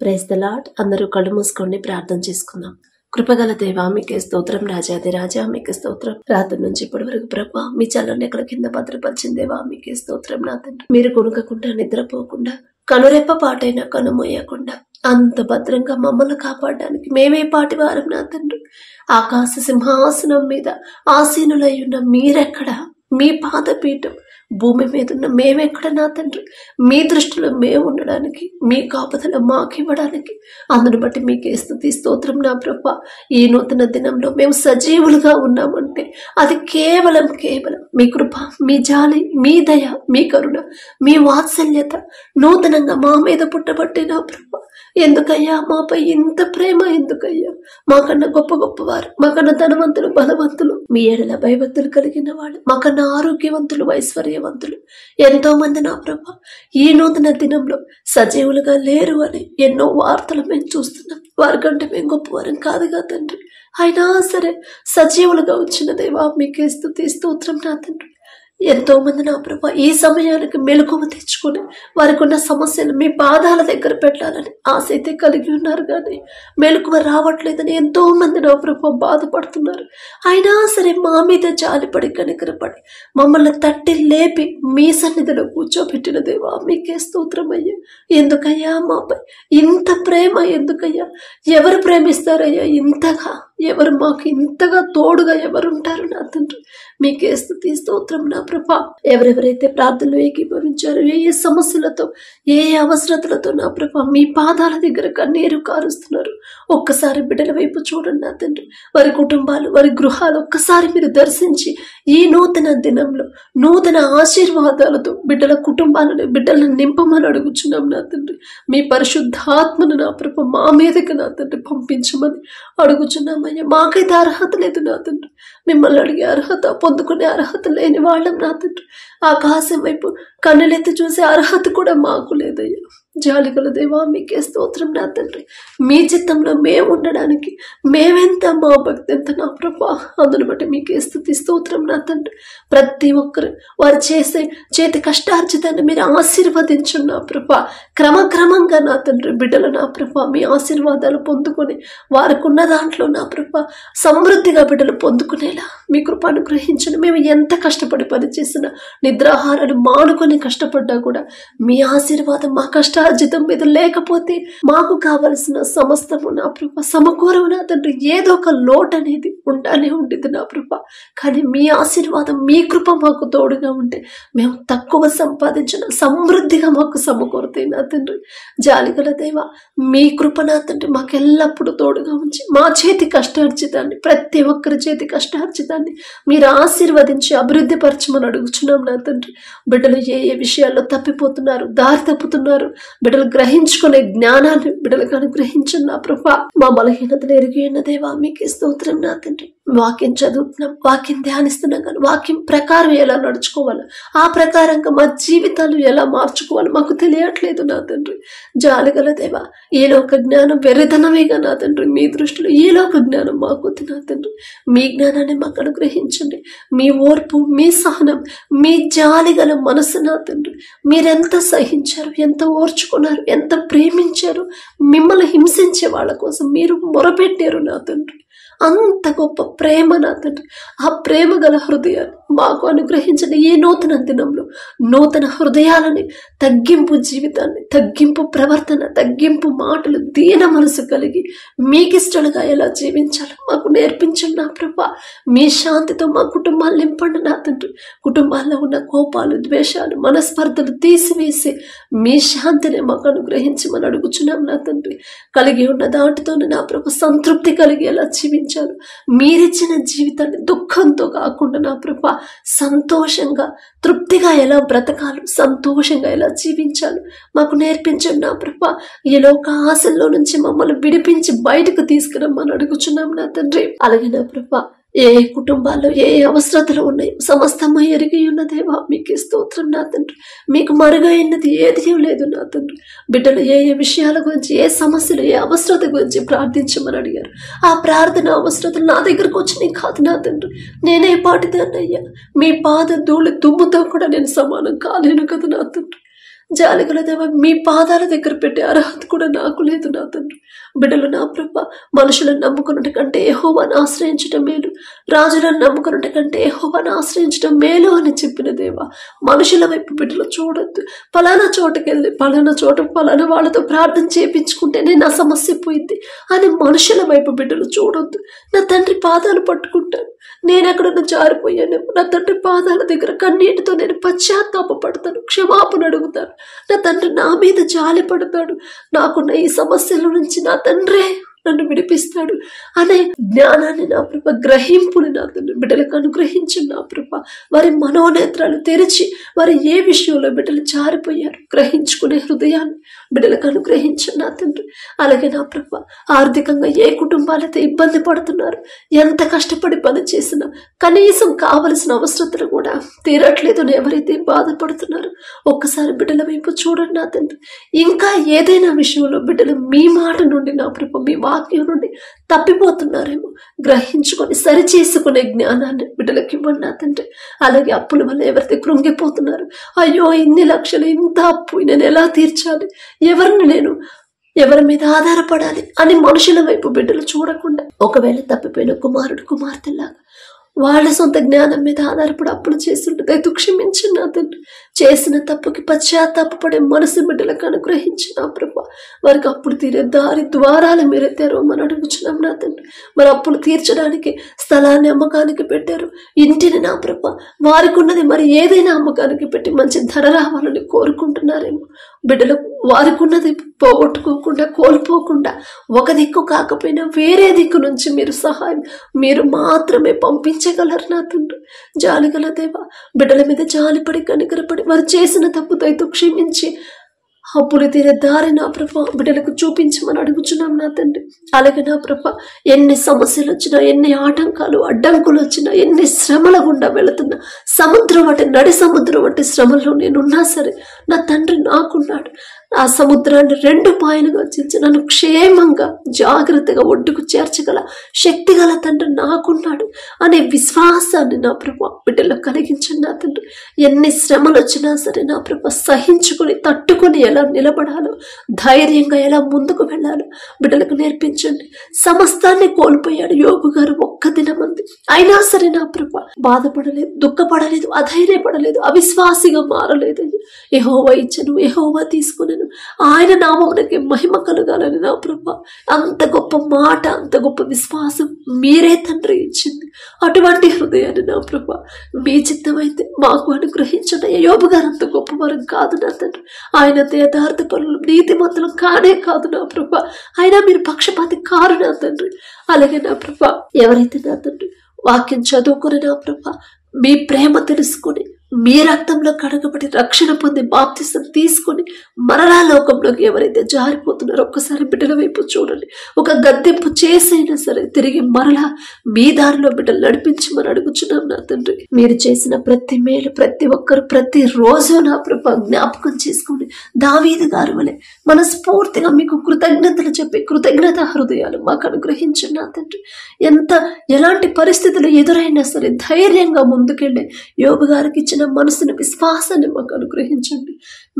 Praise the lord. అందరూ కళ్ళు మూసుకోండి, ప్రార్థన చేసుకుందాం. కృపగల దేవా, మీకే స్తోత్రం. రాజాది రాజా, మీకే స్తోత్రం. రాత్రి నుంచి ఇప్పటి వరకు ప్రభా మీ చల్లని ఎక్కడ కింద భద్రపరిచిన దేవా, మీకే స్తోత్రం. నా తండ్రి, మీరు కొనుకకుండా నిద్రపోకుండా కనురెప్ప పాటైనా కనుమోయకుండా అంత భద్రంగా మమ్మల్ని కాపాడడానికి మేమే పాటి వారం. నా తండ్రి, ఆకాశ సింహాసనం మీద ఆసీనులై ఉన్న మీరెక్కడ? మీ పాదపీఠం భూమి మీద ఉన్న మేమెక్కడ? నా తండ్రి, మీ దృష్టిలో మేము ఉండడానికి, మీ కాపుదల మాకు ఇవ్వడానికి, అందును బట్టి మీకే స్తుతి స్తోత్రం. నా ప్రభా, ఈ నూతన దినంలో మేము సజీవులుగా ఉన్నామంటే అది కేవలం మీ కృప, మీ జాలి, మీ దయ, మీ కరుణ, మీ వాత్సల్యత నూతనంగా మా మీద పుట్టబట్టి. నా ప్రభా, ఎందుకయ్యా మాపై ఇంత ప్రేమ? ఎందుకయ్యా మాకన్నా గొప్పవారు, మాకన్నా ధనవంతులు, బలవంతులు, మీ ఏడల భయభక్తులు కలిగిన వాళ్ళు, మాకన్నా ఆరోగ్యవంతులు, ఐశ్వర్యవంతులు ఎంతో మంది నా ప్రభా ఈ నూతన దినంలో సజీవులుగా లేరు అని ఎన్నో వార్తలు మేము చూస్తున్నాం. వారికంటే మేము గొప్పవారం కాదుగా తండ్రి, అయినా సరే సజీవులుగా వచ్చిన దేవా, మీకే స్తుతి స్తోత్రం. నా తండ్రి, ఎంతో మంది నా ప్రభా ఈ సమయానికి మెలకువ తెచ్చుకొని వారికి ఉన్న సమస్యలు మీ పాదాల దగ్గర పెట్టాలని ఆశ అయితే కలిగి ఉన్నారు, కానీ మెలకువ రావట్లేదని ఎంతో మంది నా ప్రభా బాధపడుతున్నారు. అయినా సరే మా మీద జాలిపడి కనికరపడి మమ్మల్ని తట్టి లేపి మీ సన్నిధిలో కూర్చోబెట్టిన దేవా, మీకే స్తోత్రం అయ్యా. ఎందుకయ్యా మాపై ఇంత ప్రేమ? ఎందుకయ్యా? ఎవరు ప్రేమిస్తారయ్యా ఇంతగా? ఎవరు మాకు ఇంతగా తోడుగా ఎవరుంటారు? నా తండ్రి, మీకే స్తుతి స్తోత్రం. నా ప్రభా, ఎవరెవరైతే ప్రార్థనలు ఏకీభవించారో, ఏ సమస్యలతో, ఏ అవసరతలతో నా ప్రభా మీ పాదాల దగ్గర కన్నీరు కారుస్తున్నారు, ఒక్కసారి బిడ్డల వైపు చూడండి. నా తండ్రి, వారి కుటుంబాలు, వారి గృహాలు ఒక్కసారి మీరు దర్శించి ఈ నూతన దినంలో నూతన ఆశీర్వాదాలతో బిడ్డల కుటుంబాలను, బిడ్డలను నింపమని అడుగుచున్నాం. నా తండ్రి, మీ పరిశుద్ధాత్మను నా ప్రభా మా మీదకి నా తండ్రి పంపించమని అడుగుచున్నామయ్యా. మాకైతే అర్హత లేదు నా తండ్రి, మిమ్మల్ని అడిగే అర్హత, పొందుకునే అర్హత లేని వాళ్ళం. నా తండ్రి, ఆకాశం వైపు కన్నులెత్తి చూసే అర్హత కూడా మాకు లేదయ్యా. జాలిగల దేవా, మీకే స్తోత్రం. నా తండ్రి, మీ చిత్తంలో మేము ఉండడానికి మేమెంత, మా భక్తి ఎంత నా ప్రభా, అందును బట్టి మీకే స్తుతి స్తోత్రం. నా తండ్రి, ప్రతి ఒక్కరు వారు చేసే చేతి కష్టార్జితాన్ని మీరు ఆశీర్వదించు నా ప్రభా. క్రమక్రమంగా నా తండ్రి బిడ్డలు నా ప్రభా మీ ఆశీర్వాదాలు పొందుకొని వారికి ఉన్న దాంట్లో నా ప్రభా సమృద్ధిగా బిడ్డలు పొందుకునేలా మీ కృప అనుగ్రహించండి. మేము ఎంత కష్టపడి పని చేసినా, నిద్రాహారాలు మానుకొని కష్టపడ్డా కూడా మీ ఆశీర్వాదం మా కష్టార్జితం మీద లేకపోతే మాకు కావలసిన సమస్తము నా ప్రభా సమకూరవు. నా తండ్రి, ఏదో ఒక లోటు అనేది ఉంటానే ఉండేది నా ప్రభా, కానీ మీ ఆశీర్వాదం, మీ కృప మాకు తోడుగా ఉంటే మేము తక్కువ సంపాదించిన సమృద్ధిగా మాకు సమకూరుతాయి. నా తండ్రి, జాలిగల దేవా, మీ కృప నా తండ్రి మాకు ఎల్లప్పుడూ తోడుగా ఉంచి మా చేతి కష్టార్జితాన్ని, ప్రతి ఒక్కరి చేతి కష్టార్జితాన్ని మీరు ఆశీర్వదించి అభివృద్ధి పరచమని అడుగుచున్నాం. నా తండ్రి, బిడ్డలు ఏ ఏ విషయాల్లో తప్పిపోతున్నారు, దారి తప్పుతున్నారు, బిడ్డలు గ్రహించుకునే జ్ఞానాన్ని బిడ్డలకు అనుగ్రహించండి నా ప్రభా. మా బలహీనతలు ఎరిగి ఉన్న దేవా, మీకు స్తోత్రం. నా తండ్రి, వాక్యం చదువుతున్నాం, వాక్యం ధ్యానిస్తున్నాం, కానీ వాక్యం ప్రకారం ఎలా నడుచుకోవాలో, ఆ ప్రకారంగా మా జీవితాలు ఎలా మార్చుకోవాలో మాకు తెలియట్లేదు. నా తండ్రి, జాలిగల దేవా, ఈ లోక జ్ఞానం వెర్రితనమేగా నా తండ్రి మీ దృష్టిలో. ఈ లోక జ్ఞానం మాకు వద్దు నా తండ్రి, మీ జ్ఞానాన్ని మాకు అనుగ్రహించండి. మీ ఓర్పు, మీ సహనం, మీ జాలిగల మనసు నా తండ్రి, మీరెంత సహించారు, ఎంత ఓర్చుకున్నారు, ఎంత ప్రేమించారు, మిమ్మల్ని హింసించే వాళ్ళ కోసం మీరు మొరపెట్టారు. నా తండ్రి, అంత గొప్ప ప్రేమ నా తండ్రి, ఆ ప్రేమ గల హృదయాన్ని మాకు అనుగ్రహించండి. ఈ నూతన దినంలో నూతన హృదయాలని, తగ్గింపు జీవితాన్ని, తగ్గింపు ప్రవర్తన, తగ్గింపు మాటలు, దీన మనసు కలిగి మీకిష్టలుగా ఎలా జీవించాలో మాకు నేర్పించండి నా ప్రభా. మీ శాంతితో మా కుటుంబాలు నింపండి నా తండ్రి. కుటుంబాల్లో ఉన్న కోపాలు, ద్వేషాలు, మనస్పర్ధలు తీసివేసి మీ శాంతిని మాకు అనుగ్రహించమని అడుగుచున్నాం. నా తండ్రి, కలిగి ఉన్న దాటితోనే నా ప్రభు సంతృప్తి కలిగి ఎలా జీవించాలి, మీరిచ్చిన జీవితాన్ని దుఃఖంతో కాకుండా నా ప్రభా సంతోషంగా, తృప్తిగా ఎలా బ్రతకాలి, సంతోషంగా ఎలా జీవించాలి మాకు నేర్పించండి నా ప్రభా. ఈ లోక ఆశల్లో నుంచి మమ్మల్ని విడిపించి బయటకు తీసుకురమ్మని అడుగుచున్నాం నా తండ్రి. అలాగే నా ప్రభా, ఏ కుటుంబాల్లో ఏ అవసరతలు ఉన్నాయో సమస్తము ఎరిగి ఉన్న దేవా, మీకు స్తోత్రం. నా తండ్రి, మీకు మరుగైనది ఏది లేదు నా తండ్రి. బిడ్డలు ఏ ఏ విషయాల గురించి, ఏ సమస్యలు, ఏ అవసరత గురించి ప్రార్థించమని అడిగారు, ఆ ప్రార్థన అవసరతలు నా దగ్గరకు వచ్చినాయి కాదు నా తండ్రి. నేనే పాటిదాన్ని అయ్యా, మీ పాద ధూళి దుమ్ముతో కూడా నేను సమానం కాలేను కదా నా తండ్రి. జాలిగల దేవా, మీ పాదాల దగ్గర పెట్టే అర్హత కూడా నాకు లేదు నా తండ్రి. బిడ్డలు నా ప్రభ మనుషులను నమ్ముకున్నట కంటే యెహోవాను ఆశ్రయించడం మేలు, రాజులను నమ్ముకున్నట కంటే యెహోవాను ఆశ్రయించడం మేలు అని చెప్పిన దేవా, మనుషుల వైపు బిడ్డలు చూడొద్దు. పలానా చోటకెళ్ళి పలానా చోట పలానా వాళ్ళతో ప్రార్థన చేయించుకుంటేనే నా సమస్య పోయింది అని మనుషుల వైపు బిడ్డలు చూడొద్దు. నా తండ్రి పాదాలు పట్టుకుంటాను. నేను ఎక్కడన్నా జారిపోయాను, నా తండ్రి పాదాల దగ్గర కన్నీటితో నేను పశ్చాత్తాపడతాను, క్షమాపణ అడుగుతాను. నా తండ్రి నా మీద జాలి పడతాడు. నాకున్న ఈ సమస్యల నుంచి నా తండ్రే నన్ను విడిపిస్తాడు అనే జ్ఞానాన్ని నా ప్రభ, గ్రహింపుని నా తండ్రి బిడ్డలకు అనుగ్రహించు నా ప్రభ. వారి మనోనేత్రాలు తెరిచి వారి ఏ విషయంలో బిడ్డలు జారిపోయారు గ్రహించుకునే హృదయాన్ని బిడ్డలకు అనుగ్రహించు నా తండ్రి. అలాగే నా ప్రభ, ఆర్థికంగా ఏ కుటుంబాలైతే ఇబ్బంది పడుతున్నారు, ఎంత కష్టపడి పని చేసినా కనీసం కావలసిన అవసరతలు కూడా తీరట్లేదు, ఎవరైతే బాధపడుతున్నారు ఒక్కసారి బిడ్డల వైపు చూడండి నా తండ్రి. ఇంకా ఏదైనా విషయంలో బిడ్డలు మీ మాట నుండి నా ప్రభ, మీ వాక్యం నుండి తప్పిపోతున్నారేమో గ్రహించుకొని సరిచేసుకునే జ్ఞానాన్ని బిడ్డలకి ఇవ్వండి నా తండ్రి. అలాగే అప్పుల వల్ల ఎవరైతే కృంగిపోతున్నారు, అయ్యో ఇన్ని లక్షలు, ఇంత అప్పు నేను ఎలా తీర్చాలి, ఎవరి మీద ఆధారపడాలి అని మనుషుల వైపు బిడ్డలు చూడకుండా, ఒకవేళ తప్పిపోయిన కుమారుడు కుమార్తెలాగా వాళ్ళ సొంత జ్ఞానం మీద ఆధారపడి అప్పులు చేస్తుంటే క్షమించు నా తండ్రి. చేసిన తప్పుకి పశ్చాత్తాపడే మనసు బిడ్డలకు అనుగ్రహించి నా ప్రభ, వారికి అప్పులు తీరే దారి ద్వారాలు మీరే తెరవమని అడుగుచున్నాం నా తండ్రి. మరి అప్పులు తీర్చడానికి స్థలాన్ని అమ్మకానికి పెట్టారు, ఇంటిని నా ప్రభ, వారికి ఉన్నది మరి ఏదైనా అమ్మకానికి పెట్టి మంచి ధర రావాలని కోరుకుంటున్నారేమో. బిడ్డలు వారికి ఉన్నది పోగొట్టుకోకుండా, కోల్పోకుండా, ఒక దిక్కు కాకపోయినా వేరే దిక్కు నుంచి మీరు సహాయం మీరు మాత్రమే పంపించగలరు నా తండ్రి. జాలిగల దేవా, బిడ్డల మీద జాలిపడి కనికరపడి వారు చేసిన తప్పుతో క్షమించి అప్పులు తీరే దారి నా ప్రభ బిడ్డలకు చూపించమని అడుగుచున్నాం నా తండ్రి. అలాగే నా ప్రభ, ఎన్ని సమస్యలు వచ్చినా, ఎన్ని ఆటంకాలు అడ్డంకులు వచ్చినా, ఎన్ని శ్రమల గుండా వెళుతున్నా, సముద్రం అంటే నడి సముద్రం అంటే శ్రమలో నేనున్నా సరే నా తండ్రి నాకున్నాడు. ఆ సముద్రాన్ని 2 పాయలుగా చీల్చి నన్ను క్షేమంగా జాగ్రత్తగా ఒడ్డుకు చేర్చగల శక్తి గల తండ్రి నాకున్నాడు అనే విశ్వాసాన్ని నా ప్రభ బిడ్డలో కలిగించండి నా తండ్రి. ఎన్ని శ్రమలు వచ్చినా సరే నా ప్రభ సహించుకుని తట్టుకుని ఎలా నిలబడాలో, ధైర్యంగా ఎలా ముందుకు వెళ్ళాలో బిడ్డలకు నేర్పించండి. సమస్తాన్ని కోల్పోయాడు యోగు గారు ఒక్క దినమంది, అయినా సరే నా ప్రభ బాధపడలేదు, దుఃఖపడలేదు, అధైర్యపడలేదు, అవిశ్వాసిగా మారలేదు. యెహోవా ఇచ్చను, యెహోవా తీసుకునేను, ఆయన నామమునకి మహిమ కలగాలని నా ప్రభ. అంత గొప్ప మాట, అంత గొప్ప విశ్వాసం మీరే తండ్రి ఇచ్చింది. అటువంటి హృదయాన్ని నా ప్రభ మీ చిత్తమైతే మాకు అనుగ్రహించండి. యోబు గారు అంత గొప్పవారు కాదు నా తండ్రి, ఆయన యథార్థ పనులు నీతిమంతులు కానే కాదు నా ప్రభ. అయినా మీరు పక్షపాతి కారు నా తండ్రి. అలాగే నా ప్రభ, ఎవరైతే నా తండ్రి వాక్యం చదువుకుని నా ప్రభ మీ ప్రేమ తెలుసుకుని మీ రక్తంలో కడగబడి రక్షణ పొంది బాప్తిసం తీసుకుని మరలా లోకంలోకి ఎవరైతే జారిపోతున్నారో ఒక్కసారి బిడ్డల వైపు చూడండి. ఒక గద్దెంపు చేసైనా సరే తిరిగి మరలా మీ దారిలో బిడ్డలు నడిపించమని అడుగుచున్నాం నా తండ్రి. మీరు చేసిన ప్రతి మేలు ప్రతి ఒక్కరు ప్రతి రోజు నా ప్రభ జ్ఞాపకం చేసుకుని దావీదు గారి వలె మనస్ఫూర్తిగా మీకు కృతజ్ఞతలు చెప్పి కృతజ్ఞత హృదయాలు మాకు అనుగ్రహించండి నా తండ్రి. ఎలాంటి పరిస్థితులు ఎదురైనా సరే ధైర్యంగా ముందుకెళ్ళే యోబు గారికి ఇచ్చిన మనసుని విశ్వాసాన్ని మాకు అనుగ్రహించండి.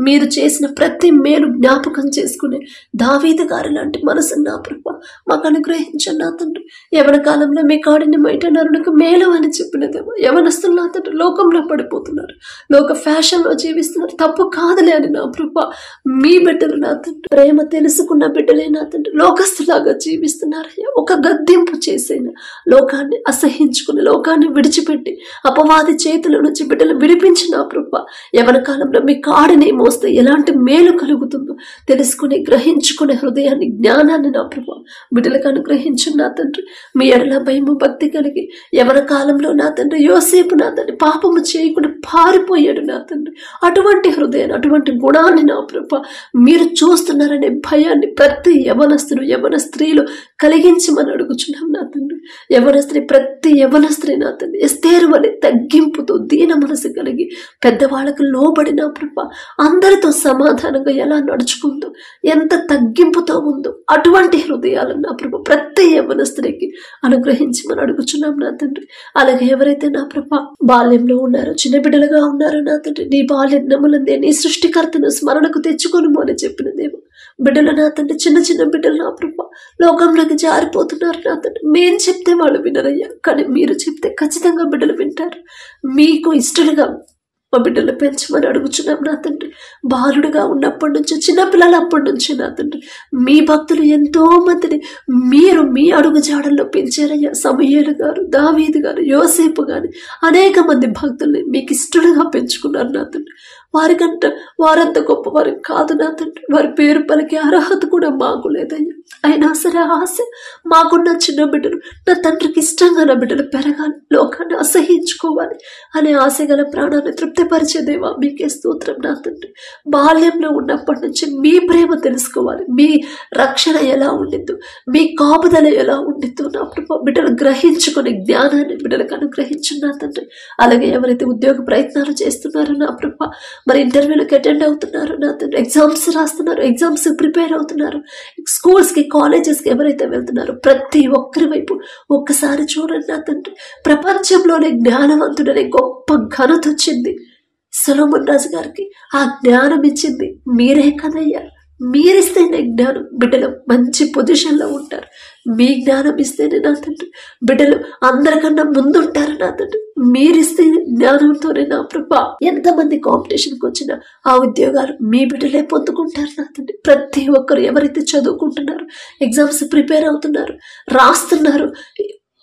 మీరు చేసిన ప్రతి మేలు జ్ఞాపకం చేసుకునే దావీదు గారి లాంటి మనసు నా ప్రభ మాకు అనుగ్రహించండి నా తండ్రి. యవన కాలంలో మీ కాడిని బయట నరునికి మేలు అని చెప్పినదేమో, యవనస్తులు నా తండ్రి లోకంలో పడిపోతున్నారు, లోక ఫ్యాషన్లో జీవిస్తున్నారు, తప్పు కాదులే అని నా ప్రభ మీ బిడ్డలు నా తండ్రి ప్రేమ తెలుసుకున్న బిడ్డలే నా తండ్రి లోకస్తులాగా జీవిస్తున్నారయ్యా. ఒక గద్దెంపు చేసైనా లోకాన్ని అసహించుకుని లోకాన్ని విడిచిపెట్టి అపవాది చేతుల నుంచి బిడ్డలు విడిపించిన ప్రభ యవన కాలంలో మీ కాడిని మోస్తే ఎలాంటి మేలు కలుగుతుందో తెలుసుకుని గ్రహించుకునే హృదయాన్ని జ్ఞానాన్ని నా ప్రభ బిడ్డలకు అనుగ్రహించు నా తండ్రి. మీ ఎడల భయము భక్తి కలిగి యవన కాలంలో నా తండ్రి యోసేపు నా తండ్రి పాపము చేయకుండా పారిపోయాడు నా తండ్రి. అటువంటి హృదయాన్ని అటువంటి గుణాన్ని నా ప్రభ మీరు చూస్తున్నారనే భయాన్ని ప్రతి యవనస్తులు యవన స్త్రీలు కలిగించమని అడుగుచున్నాం నా తండ్రి. యవనస్త్రీ, ప్రతి యవనస్త్రీ నా తండ్రి ఎస్తేరు వలె తగ్గింపుతో దీన మనసు కలిగి పెద్దవాళ్ళకు లోబడి నా ప్రభా అందరితో సమాధానంగా ఎలా నడుచుకుందో, ఎంత తగ్గింపుతో ఉందో అటువంటి హృదయాలను నా ప్రభా ప్రతి యవనస్త్రీకి అనుగ్రహించమని అడుగుచున్నాం నా తండ్రి. అలాగే ఎవరైతే నా ప్రభా బాల్యంలో ఉన్నారో, చిన్న బిడ్డలుగా ఉన్నారో నా తండ్రి, నీ బాల్యం నమ్మలందే నీ సృష్టికర్తను స్మరణకు తెచ్చుకొనుము అని చెప్పిన దేవ బిడ్డలు నా తండ్రి, చిన్న చిన్న బిడ్డలు నా ప్రభా లోకంలోకి జారిపోతున్నారు నా తండ్రి. మేం చెప్తే వాళ్ళు వినరయ్యా, కానీ మీరు చెప్తే ఖచ్చితంగా బిడ్డలు వింటారు. మీకు ఇష్టలుగా మా బిడ్డలు పెంచమని అడుగుచున్నాం నా తండ్రి. బాలుడుగా ఉన్నప్పటి నుంచి, చిన్నపిల్లలు అప్పటి నుంచి నా తండ్రి మీ భక్తులు ఎంతో మందిని మీరు మీ అడుగు జాడల్లో పెంచారయ్యా. సమూయేలు గారు, దావీదు గారు, యోసేపు గాని అనేక మంది భక్తుల్ని మీకు ఇష్టలుగా పెంచుకున్నారు నా తండ్రి. వారంత గొప్పవారు కాదు నా తండ్రి. వారి పేరు పలికే అర్హత కూడా మాకు లేదయ్యా. అయినా సరే ఆశ మాకున్న చిన్న బిడ్డలు నా తండ్రికి ఇష్టంగా నా బిడ్డలు పెరగాలి, లోకాన్ని అసహించుకోవాలి అనే ఆశ గల ప్రాణాన్ని తృప్తిపరిచే దేవా మీకే స్తోత్రం నా తండ్రి. బాల్యంలో ఉన్నప్పటి నుంచి మీ ప్రేమ తెలుసుకోవాలి, మీ రక్షణ ఎలా ఉండిద్దో, మీ కాపుదల ఎలా ఉండిద్దో నా ప్రభా బిడ్డలు గ్రహించుకునే జ్ఞానాన్ని బిడ్డలకు అనుగ్రహించు నా తండ్రి. అలాగే ఎవరైతే ఉద్యోగ ప్రయత్నాలు చేస్తున్నారో నా ప్రభా, మరి ఇంటర్వ్యూలకు అటెండ్ అవుతున్నారు నా తండ్రి, ఎగ్జామ్స్ రాస్తున్నారు, ఎగ్జామ్స్ ప్రిపేర్ అవుతున్నారు, స్కూల్స్కి కాలేజెస్కి ఎవరైతే వెళ్తున్నారో ప్రతి ఒక్కరి వైపు ఒక్కసారి చూడండి నా తండ్రి. ప్రపంచంలోనే జ్ఞానవంతుడనే గొప్ప ఘనత వచ్చింది సొలొమోన్ రాజు గారికి. ఆ జ్ఞానం ఇచ్చింది మీరే కదయ్యా. మీరిస్తేనే జ్ఞానం బిడ్డలు మంచి పొజిషన్లో ఉంటారు. మీ జ్ఞానం ఇస్తేనే నా తండ్రి బిడ్డలు అందరికన్నా ముందుంటారు నా తండ్రి. మీరిస్తే జ్ఞానంతోనే నా ప్రభా ఎంతమంది కాంపిటీషన్కి వచ్చినా ఆ ఉద్యోగాలు మీ బిడ్డలే పొందుకుంటారు నా తండ్రి. ప్రతి ఒక్కరు ఎవరైతే చదువుకుంటున్నారు, ఎగ్జామ్స్ ప్రిపేర్ అవుతున్నారు, రాస్తున్నారు,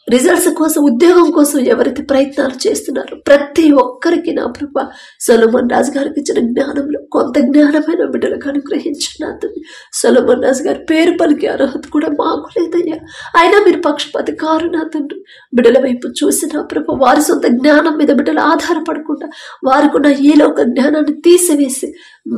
రిజల్ట్స్ కోసం, ఉద్యోగం కోసం ఎవరైతే ప్రయత్నాలు చేస్తున్నారో ప్రతి ఒక్కరికి నా ప్రభా సొలొమోన్ రాజు గారికి ఇచ్చిన జ్ఞానంలో కొంత జ్ఞానమైన బిడ్డలకు అనుగ్రహించినది. సొలొమోన్ రాజు గారి పేరు పలికే అర్హత కూడా మాకు లేదయ్యా. అయినా మీరు పక్షపాతి కారు నా తండ్రి. బిడ్డల వైపు చూసి నా ప్రభా వారి సొంత జ్ఞానం మీద బిడ్డలు ఆధారపడకుండా వారికి ఉన్న ఈ లోక జ్ఞానాన్ని తీసివేసి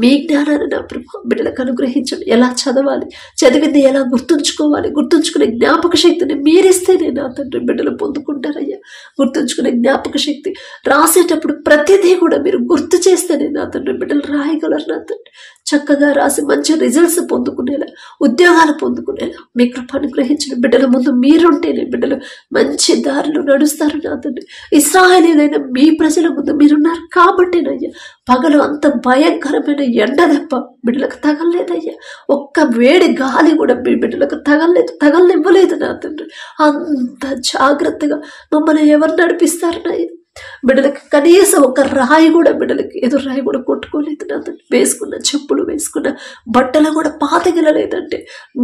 మీ జ్ఞానాన్ని నా ప్రభా బిడ్డలకు అనుగ్రహించండి. ఎలా చదవాలి, చదివింది ఎలా గుర్తుంచుకోవాలి, గుర్తుంచుకునే జ్ఞాపక శక్తిని మీరిస్తేనే నా తండ్రి బిడ్డలు పొందుకుంటారయ్యా. గుర్తుంచుకునే జ్ఞాపక శక్తి, రాసేటప్పుడు ప్రతిదీ కూడా మీరు గుర్తు చేస్తేనే నా తండ్రి బిడ్డలు రాయగలరు నా తండ్రి. చక్కగా రాసి మంచి రిజల్ట్స్ పొందుకునేలా, ఉద్యోగాలు పొందుకునేలా మీ కృప అనుగ్రహించిన బిడ్డల ముందు మీరుంటేనే బిడ్డలు మంచి దారిలో నడుస్తారు నా తండ్రి. ఇశ్రాయేలీయులైన మీ ప్రజల ముందు మీరున్నారు కాబట్టేనయ్యా పగలు అంత భయంకరమైన ఎండ దెబ్బ బిడ్డలకు తగలలేదయ్యా. ఒక్క వేడి గాలి కూడా మీ బిడ్డలకు తగలనివ్వలేదు నా తండ్రి. అంత జాగ్రత్తగా మమ్మల్ని ఎవరు నడిపిస్తారనయ్యా. బిడ్డలకి కనీసం ఒక రాయి కూడా, బిడ్డలకి ఎదురు రాయి కూడా కొట్టుకోలేదు నా తండ్రి. వేసుకున్న చెప్పులు, వేసుకున్న బట్టలు కూడా పాతగిలలేదంటే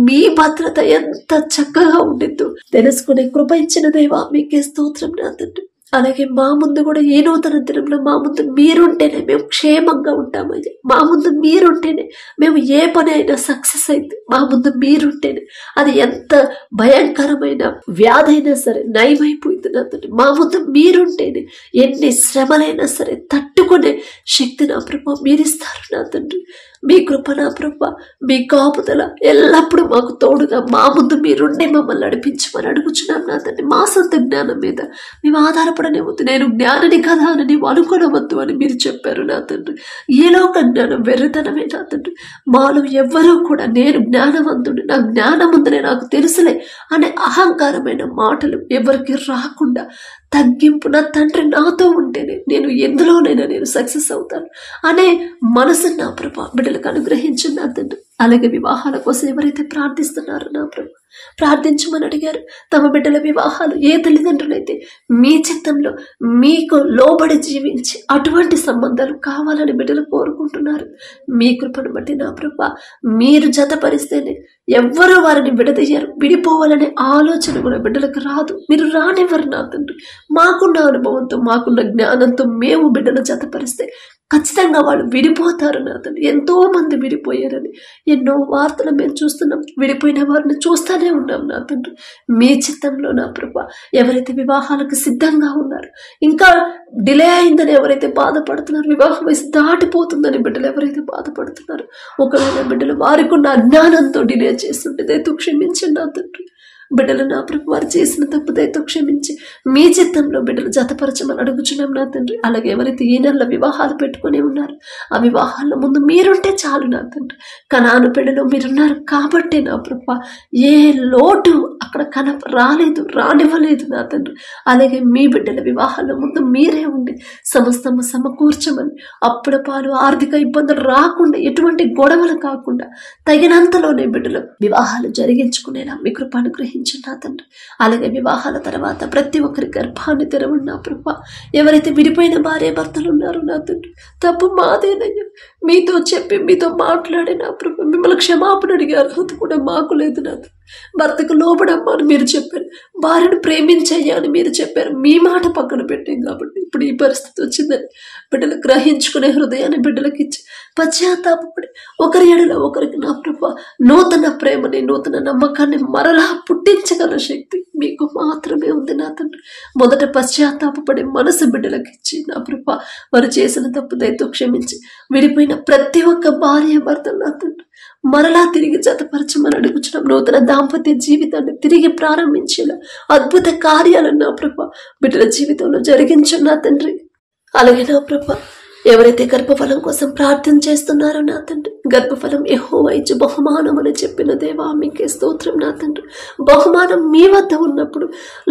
మీ భద్రత ఎంత చక్కగా ఉండిద్దో తెలుసుకునే కృప ఇచ్చిన దేవా మీకే స్తోత్రం నా తండ్రి. అలాగే మా ముందు కూడా ఏ నూతన దినంలో మా ముందు మీరుంటేనే మేము క్షేమంగా ఉంటామయ్యా. మా ముందు మీరుంటేనే మేము ఏ పని అయినా సక్సెస్ అయింది. మా ముందు మీరుంటేనే అది ఎంత భయంకరమైన వ్యాధి అయినా సరే నయమైపోయింది నా తండ్రి. మా ముందు మీరుంటేనే ఎన్ని శ్రమలైనా సరే తట్టుకునే శక్తి నా ప్రభా మీరిస్తారు నా తండ్రి. మీ కృప నా ప్రభా, మీ కాపుదల ఎల్లప్పుడూ మాకు తోడుగా మా ముందు మీరుండి మమ్మల్ని నడిపించమని అడుగుచున్నాం నా తండ్రి. మా సొంత జ్ఞానం మీద మేము ఆధారపడనే వద్దు. నేను జ్ఞానిని కదా అని నీవు అనుకోనవద్దు అని మీరు చెప్పారు నా తండ్రి. ఏ లోక జ్ఞానం వెర్రితనమే నా తండ్రి. మాలో ఎవ్వరూ కూడా నేను జ్ఞానవంతుడు, నా జ్ఞానం ఉందనే నాకు తెలుసులే అనే అహంకారమైన మాటలు ఎవరికి రాకుండా తగ్గింపు, నా తండ్రి నాతో ఉంటేనే నేను ఎందులోనైనా నేను సక్సెస్ అవుతాను అనే మనసు నా ప్రభా బిడ్డలకు అనుగ్రహించు నా తండ్రి. అలాగే వివాహాల కోసం ఎవరైతే ప్రార్థిస్తున్నారో నా ప్రభా ప్రార్థించమని అడిగారు. తమ బిడ్డల వివాహాలు ఏ తల్లిదండ్రులైతే మీ చిత్తంలో మీకు లోబడి జీవించి అటువంటి సంబంధాలు కావాలని బిడ్డలు కోరుకుంటున్నారు, మీ కృపను బట్టి నా ప్రభా మీరు జతపరిస్తేనే ఎవ్వరూ వారిని విడదయ్యారు. విడిపోవాలనే ఆలోచన కూడా బిడ్డలకు రాదు. మీరు రానివ్వరు నా తండ్రి. మాకున్న అనుభవంతో, మాకున్న జ్ఞానంతో మేము బిడ్డలు జతపరిస్తే ఖచ్చితంగా వాళ్ళు విడిపోతారు నా తండ్రి. ఎంతో మంది విడిపోయారని ఎన్నో వార్తలు మేము చూస్తున్నాం. విడిపోయిన వారిని చూస్తూనే ఉన్నాం నా తండ్రి. మీ చిత్తంలో నా ప్రభా ఎవరైతే వివాహాలకు సిద్ధంగా ఉన్నారు, ఇంకా డిలే అయిందని ఎవరైతే బాధపడుతున్నారు, వివాహ వయసు దాటిపోతుందని బిడ్డలు ఎవరైతే బాధపడుతున్నారు, ఒకవేళ బిడ్డలు వారికి ఉన్న అజ్ఞానంతో డిలే చేస్తుంటే దయతో క్షమించండి నా తండ్రి. బిడ్డలు నా ప్రభు వారు చేసిన తప్పు దయతో క్షమించి మీ చిత్తంలో బిడ్డలు జతపరచమని అడుగుచున్నాం నా తండ్రి. అలాగే ఎవరైతే ఈ నెలలో వివాహాలు పెట్టుకుని ఉన్నారు, ఆ వివాహాల ముందు మీరుంటే చాలు నా తండ్రి. కనాను పెళ్లిలో మీరున్నారు కాబట్టి నా ప్రభు ఏ లోటు అక్కడ రానివ్వలేదు నా తండ్రి. అలాగే మీ బిడ్డల వివాహాల ముందు మీరే ఉండి సమస్తము సమకూర్చమని, అప్పుల పాలు ఆర్థిక ఇబ్బందులు రాకుండా, ఎటువంటి గొడవలు కాకుండా తగినంతలోనే బిడ్డలు వివాహాలు జరిగించుకునేలా మీ కృప అనుగ్రహించండి నా తండ్రి. అలాగే వివాహాల తర్వాత ప్రతి ఒక్కరి గర్భాన్ని తెరవండి నా ప్రభు. ఎవరైతే విడిపోయిన భార్య భర్తలు ఉన్నారో నా తండ్రి, తప్పు మాదేనయ్యా. మీతో చెప్పి మీతో మాట్లాడి నా ప్రభు మిమ్మల్ని క్షమాపణ అడిగే అర్హత కూడా మాకు లేదు నా తండ్రి. భర్తకు లోబడమ్మా అని మీరు చెప్పారు, భార్యను ప్రేమించయ్యా అని మీరు చెప్పారు. మీ మాట పక్కన పెట్టాం కాబట్టి ఇప్పుడు ఈ పరిస్థితి వచ్చిందని బిడ్డలు గ్రహించుకునే హృదయాన్ని బిడ్డలకు ఇచ్చి పశ్చాత్తాపడి ఒకరి ఎడల ఒకరికి నా ప్రభు నూతన ప్రేమని, నూతన నమ్మకాన్ని మరలా పుట్టించగల శక్తి మీకు మాత్రమే ఉంది నా తండ్రి. మొదట పశ్చాత్తాపడి మనసు బిడ్డలకు ఇచ్చి నా ప్రభు వారు చేసిన తప్పు దయతో క్షమించి విడిపోయిన ప్రతి ఒక్క భార్య భర్తలు నా తండ్రి మరలా తిరిగి జతపరచమని అడుగుచున్నాం. నూతన దాంపత్య జీవితాన్ని తిరిగి ప్రారంభించేలా అద్భుత కార్యాలను నా ప్రభు బిడ్డల జీవితంలో జరిగించు నా తండ్రి. అలాగే నా ప్రభు ఎవరైతే గర్భఫలం కోసం ప్రార్థన చేస్తున్నారో నా తండ్రి, గర్భఫలం యెహోవా ఇచ్చు బహుమానం అని చెప్పిన దేవా మీకే స్తోత్రం నా తండ్రి. బహుమానం మీ వద్ద ఉన్నప్పుడు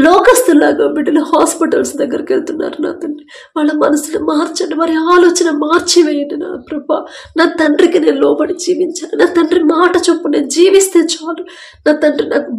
లోకస్తులాగా బిడ్డలు హాస్పిటల్స్ దగ్గరికి వెళ్తున్నారు నా తండ్రి. వాళ్ళ మనసును మార్చండి, వారి ఆలోచన మార్చివేయండి నా ప్రభా. నా తండ్రికి నేను లోబడి జీవించాను, నా తండ్రి మాట చొప్పు నేను జీవిస్తే చాలు, నా తండ్రి నాకు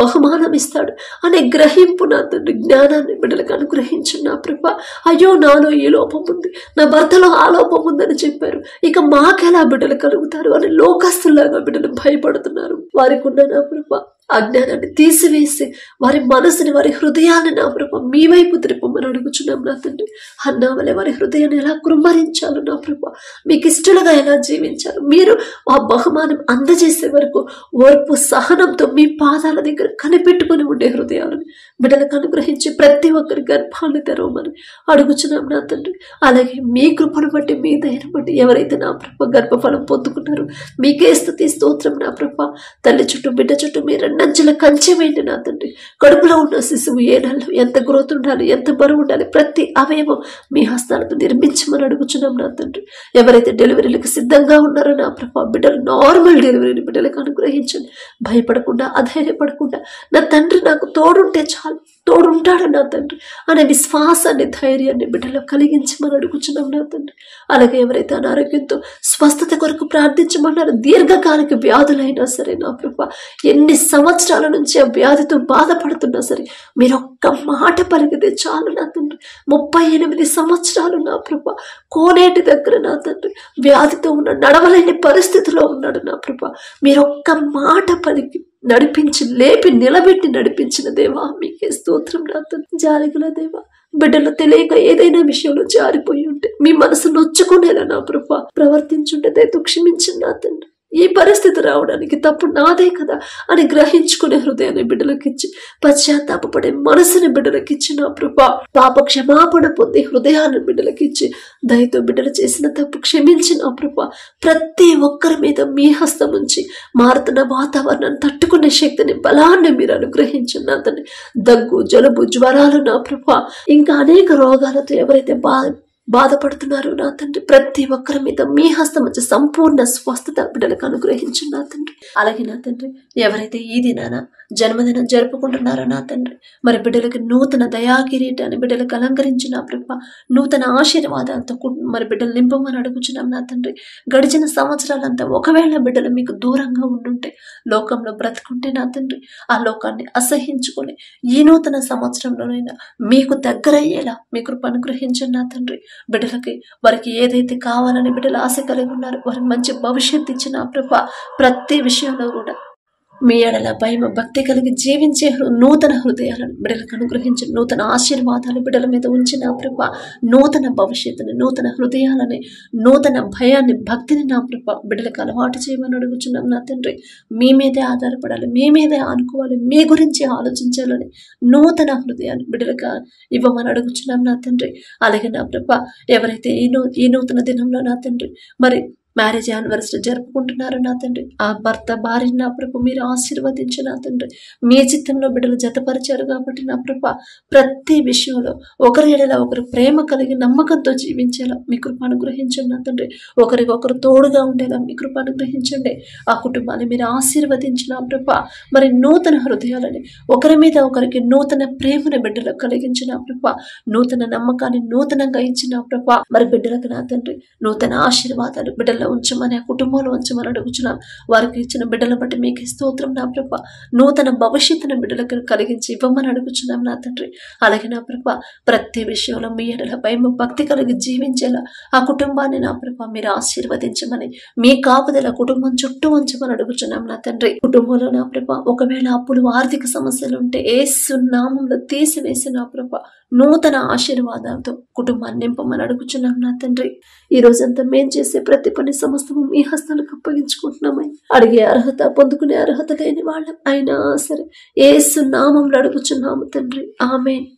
బహుమానం ఇస్తాడు అనే గ్రహింపు నా తండ్రి జ్ఞానాన్ని బిడ్డలకు అనుగ్రహించు నా ప్రభా. అయ్యో నాలో ఈ లోపం ఉంది, నా భర్తలో ఆ లోపం ఉందని చెప్పారు, ఇక మాకెలా బిడ్డలు కలుగుతారు అని లోకస్తులాగా బిడ్డలు భయపడుతున్నారు. వారికి ఉన్న నా ప్రభా అజ్ఞానాన్ని తీసివేసి వారి మనసుని, వారి హృదయాన్ని నా ప్రభా మీ వైపు తిరుపమని అడుగుచున్నాం నా తండ్రి. అన్నా వలె వారి హృదయాన్ని ఎలా కృమ్మరించాలి నా ప్రభా, మీకు ఇష్టలుగా ఎలా జీవించాలి, మీరు ఆ బహుమానం అందజేసే వరకు ఓర్పు సహనంతో మీ పాదాల దగ్గర కనిపెట్టుకుని ఉండే హృదయాలను బిడ్డలకు అనుగ్రహించి ప్రతి ఒక్కరి గర్భాన్ని తెరవమని అడుగుచున్నాం నా తండ్రి. అలాగే మీ కృపను బట్టి, మీ దయను బట్టి ఎవరైతే నా ప్రభ గర్భఫలం పొందుకున్నారో మీకే స్తుతి స్తోత్రం నా ప్రభ. తల్లి చుట్టూ బిడ్డ చుట్టూ మీరు నంచుల కంచె వేయండి నా తండ్రి. కడుపులో ఉన్న శిశువు ఏ నెలలో ఎంత గ్రోత్ ఉండాలి, ఎంత బరువు ఉండాలి, ప్రతి అవయవం మీ హస్తాలతో నిర్మించమని అడుగుచున్నాం నా తండ్రి. ఎవరైతే డెలివరీలకు సిద్ధంగా ఉన్నారో నా ప్రభా బిడ్డలు నార్మల్ డెలివరీని బిడ్డలకు అనుగ్రహించండి. భయపడకుండా, అధైర్యపడకుండా నా తండ్రి నాకు తోడుంటే చాలు, తోడుంటాడు నా తండ్రి అనే విశ్వాసాన్ని, ధైర్యాన్ని బిడ్డలో కలిగించమని అడుగుచున్నాం నా తండ్రి. అలాగే ఎవరైతే అనారోగ్యంతో స్వస్థత కొరకు ప్రార్థించమన్నారో, దీర్ఘకాలిక వ్యాధులైనా సరే నా ప్రభా, ఎన్ని సంవత్సరాల నుంచి ఆ వ్యాధితో బాధపడుతున్నా సరే మీరు ఒక్క మాట పలికితే చాలు నా తండ్రి. 38 సంవత్సరాలు నా ప్రభా కోనేటి దగ్గర నా తండ్రి వ్యాధితో ఉన్న, నడవలేని పరిస్థితిలో ఉన్నాడు నా ప్రభా. మీరు ఒక్క మాట పలికి నడిపించి, లేపి నిలబెట్టి నడిపించిన దేవా మీకే స్తోత్రం నా తండ్రి. జాలిగల దేవా, బిడ్డలు తెలియక ఏదైనా విషయంలో జారిపోయి ఉంటే, మీ మనసు నొచ్చుకునేలా నా ప్రభా ప్రవర్తించుంటే దయతో క్షమించండి నా తండ్రి. ఈ పరిస్థితి రావడానికి తప్పు నాదే కదా అని గ్రహించుకునే హృదయాన్ని బిడ్డలకిచ్చి, పశ్చాత్తాపడే మనసుని బిడ్డలకిచ్చి నా ప్రభా పాప క్షమాపణ పొంది హృదయాన్ని బిడ్డలకిచ్చి దయతో బిడ్డలు చేసిన తప్పు క్షమించి నా ప్రభా ప్రతి ఒక్కరి మీద మీ హస్తం ఉంచి మారుతున్న వాతావరణాన్ని తట్టుకునే శక్తిని, బలాన్ని మీరు అనుగ్రహించండి నా తండ్రి. దగ్గు, జలుబు, జ్వరాలు నా ప్రభా ఇంకా అనేక రోగాలతో ఎవరైతే బాధపడుతున్నారు నా తండ్రి, ప్రతి ఒక్కరి మీద మీ హస్తం వచ్చి సంపూర్ణ స్వస్థత బిడ్డలకు అనుగ్రహించు నా తండ్రి. అలాగే నా తండ్రి ఎవరైతే ఈ దినాన జన్మదినం జరుపుకుంటున్నారో నా తండ్రి, మరి బిడ్డలకి నూతన దయాకిరీటాన్ని బిడ్డలకు అలంకరించి నా ప్రభ నూతన ఆశీర్వాదాలతో మరి బిడ్డలు నింపమని అడుగుచున్నాం నా తండ్రి. గడిచిన సంవత్సరాలంతా ఒకవేళ బిడ్డలు మీకు దూరంగా ఉండుంటే, లోకంలో బ్రతుకుంటే నా తండ్రి, ఆ లోకాన్ని అసహించుకొని ఈ నూతన సంవత్సరంలోనైనా మీకు దగ్గరయ్యేలా మీ కృప అనుగ్రహించండి నా తండ్రి. బిడ్డలకి వారికి ఏదైతే కావాలని బిడ్డలు ఆశ కలిగి ఉన్నారు, వారికి మంచి భవిష్యత్తు ఇచ్చిన ప్రభ ప్రతి విషయంలో కూడా మీ ఎడల భయం భక్తి కలిగి జీవించే నూతన హృదయాలను బిడ్డలకు అనుగ్రహించి, నూతన ఆశీర్వాదాలు బిడ్డల మీద ఉంచిన ప్రభ, నూతన భవిష్యత్తుని, నూతన హృదయాలని, నూతన భయాన్ని, భక్తిని నా ప్రభ బిడ్డలకు అలవాటు చేయమని అడుగుచున్నాం నా తండ్రి. మీ మీదే ఆధారపడాలి, మీ మీదే ఆనుకోవాలి, మీ గురించి ఆలోచించాలని నూతన హృదయాన్ని బిడ్డలకు ఇవ్వమని అడుగుచున్నాం నా తండ్రి. అలాగే నా ప్రభ ఎవరైతే ఈ నూతన దినంలో నా తండ్రి మరి మ్యారేజ్ యానివర్సరీ జరుపుకుంటున్నారు నా తండ్రి. ఆ భర్త భార్యని నా ప్రభు మీరు ఆశీర్వదించు నా తండ్రి. మీ చిత్తంలో బిడ్డలు జతపరిచారు కాబట్టి నా ప్రభ ప్రతి విషయంలో ఒకరి ఎడల ఒకరు ప్రేమ కలిగి నమ్మకంతో జీవించేలా మీ కృప అనుగ్రహించండి నా తండ్రి. ఒకరికొకరు తోడుగా ఉండేలా మీ కృప అనుగ్రహించండి. ఆ కుటుంబాన్ని మీరు ఆశీర్వదించిన ప్రభ మరి నూతన హృదయాలని ఒకరి మీద ఒకరికి నూతన ప్రేమను బిడ్డలకు కలిగించిన ప్రభ నూతన నమ్మకాన్ని నూతనంగా ఇచ్చిన ప్రభ మరి బిడ్డలకు నా తండ్రి నూతన ఆశీర్వాదాలు బిడ్డల్లో ఉంచమని ఆ కుటుంబంలో ఉంచమని అడుగుచున్నాం. వారికి ఇచ్చిన బిడ్డల బట్టి మీకు స్తోత్రం నా ప్రభ. నూతన భవిష్యత్తును బిడ్డలకు కలిగించి ఇవ్వమని అడుగుచున్నాం నా తండ్రి. అలాగే నా ప్రభ ప్రతి విషయంలో మీ ఎడల భయం భక్తి కలిగి జీవించేలా ఆ కుటుంబాన్ని నా ప్రభ మీరు ఆశీర్వదించమని మీ కాపుదల కుటుంబం చుట్టూ ఉంచమని అడుగుచున్నాం నా తండ్రి. కుటుంబంలో నా ప్రభ ఒకవేళ అప్పులు ఆర్థిక సమస్యలు ఉంటే యేసు నామములో తీసివేసి నా ప్రభ నూతన ఆశీర్వాదాలతో కుటుంబాన్ని నింపమని అడుగుచున్నాం నా తండ్రి. ఈ రోజంతా మేం చేసే ప్రతి పని సమస్తము మీ హస్తాలకు అప్పగించుకుంటున్నామని అడిగే అర్హత పొందుకునే అర్హత లేని వాళ్ళం అయినా సరే యేసు నామములో అడుగుచున్నాము తండ్రి. ఆమేన్.